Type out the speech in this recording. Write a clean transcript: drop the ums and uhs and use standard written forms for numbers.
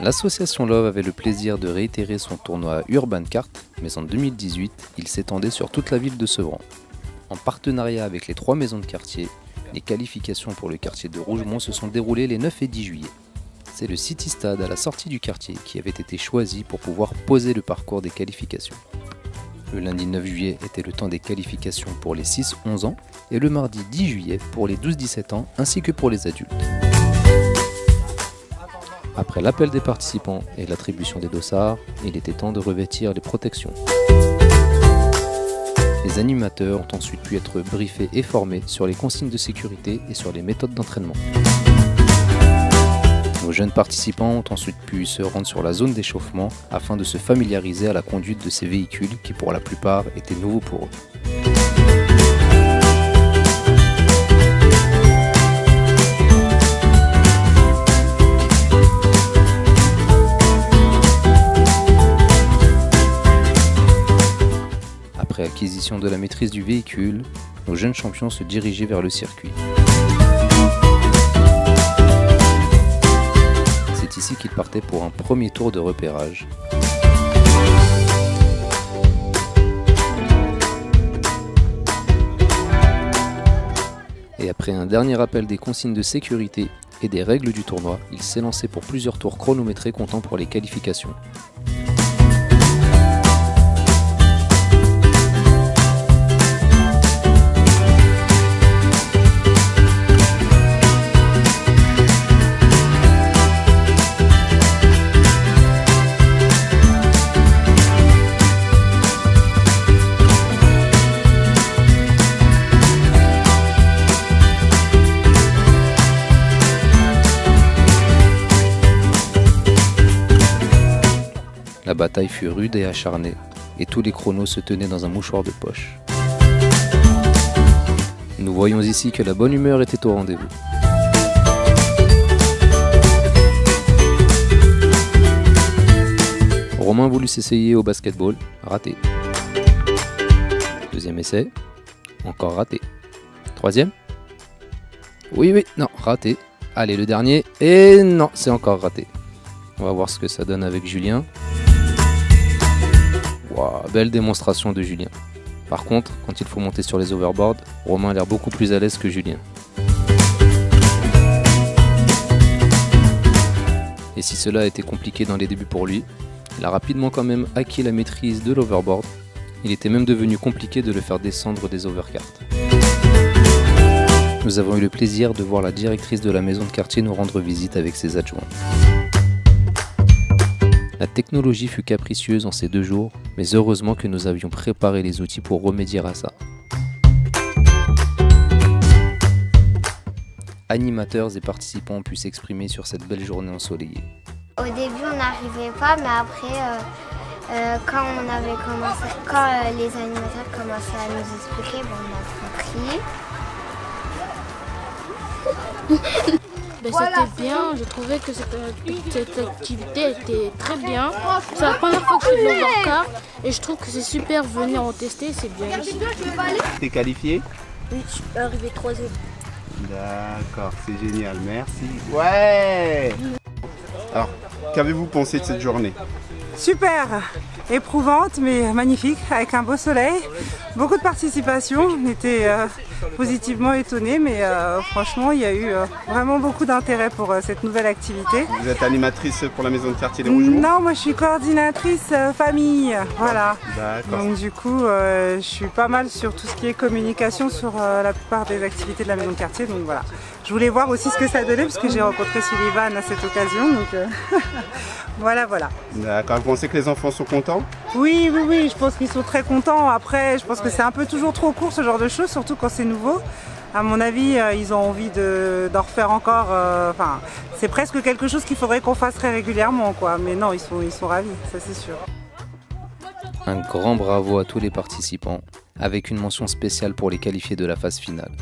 L'association Love avait le plaisir de réitérer son tournoi Urban Kart, mais en 2018, il s'étendait sur toute la ville de Sevran. En partenariat avec les 3 maisons de quartier, les qualifications pour le quartier de Rougemont se sont déroulées les 9 et 10 juillet. C'est le City Stade à la sortie du quartier qui avait été choisi pour pouvoir poser le parcours des qualifications. Le lundi 9 juillet était le temps des qualifications pour les 6-11 ans et le mardi 10 juillet pour les 12-17 ans ainsi que pour les adultes. Après l'appel des participants et l'attribution des dossards, il était temps de revêtir les protections. Les animateurs ont ensuite pu être briefés et formés sur les consignes de sécurité et sur les méthodes d'entraînement. Nos jeunes participants ont ensuite pu se rendre sur la zone d'échauffement afin de se familiariser à la conduite de ces véhicules qui pour la plupart étaient nouveaux pour eux. Après acquisition de la maîtrise du véhicule, nos jeunes champions se dirigeaient vers le circuit. C'est ici qu'ils partaient pour un premier tour de repérage. Et après un dernier rappel des consignes de sécurité et des règles du tournoi, ils s'élançaient pour plusieurs tours chronométrés comptant pour les qualifications. La bataille fut rude et acharnée, et tous les chronos se tenaient dans un mouchoir de poche. Nous voyons ici que la bonne humeur était au rendez-vous. Romain voulut s'essayer au basketball, raté. Deuxième essai, encore raté. Troisième, oui, non, raté. Allez, le dernier, et non, c'est encore raté. On va voir ce que ça donne avec Julien. Wow, belle démonstration de Julien. Par contre, quand il faut monter sur les overboards, Romain a l'air beaucoup plus à l'aise que Julien. Et si cela a été compliqué dans les débuts pour lui, il a rapidement quand même acquis la maîtrise de l'overboard. Il était même devenu compliqué de le faire descendre des overcarts. Nous avons eu le plaisir de voir la directrice de la maison de quartier nous rendre visite avec ses adjoints. La technologie fut capricieuse en ces 2 jours, mais heureusement que nous avions préparé les outils pour remédier à ça. Animateurs et participants ont pu s'exprimer sur cette belle journée ensoleillée. Au début on n'arrivait pas, mais après quand les animateurs commençaient à nous expliquer, on a compris. C'était bien, je trouvais que cette activité était très bien. C'est la première fois que je fais de l'overcar et je trouve que c'est super, venir en tester, c'est bien. T'es qualifié? Oui, je suis arrivé 3e. D'accord, c'est génial, merci. Ouais! Alors, qu'avez-vous pensé de cette journée? Super, éprouvante mais magnifique, avec un beau soleil, beaucoup de participation. On était positivement étonnés, mais franchement il y a eu vraiment beaucoup d'intérêt pour cette nouvelle activité. Vous êtes animatrice pour la maison de quartier de Rougemont? Non, moi je suis coordinatrice famille, voilà. D'accord. Donc du coup je suis pas mal sur tout ce qui est communication sur la plupart des activités de la maison de quartier, donc voilà. Je voulais voir aussi ce que ça donnait parce que j'ai rencontré Sullivan à cette occasion, donc voilà. D'accord, vous pensez que les enfants sont contents? Oui, je pense qu'ils sont très contents. Après, je pense que c'est un peu toujours trop court ce genre de choses, surtout quand c'est nouveau. À mon avis, ils ont envie d'en refaire encore. Enfin, c'est presque quelque chose qu'il faudrait qu'on fasse très régulièrement, quoi. Mais non, ils sont ravis, ça c'est sûr. Un grand bravo à tous les participants, avec une mention spéciale pour les qualifiés de la phase finale.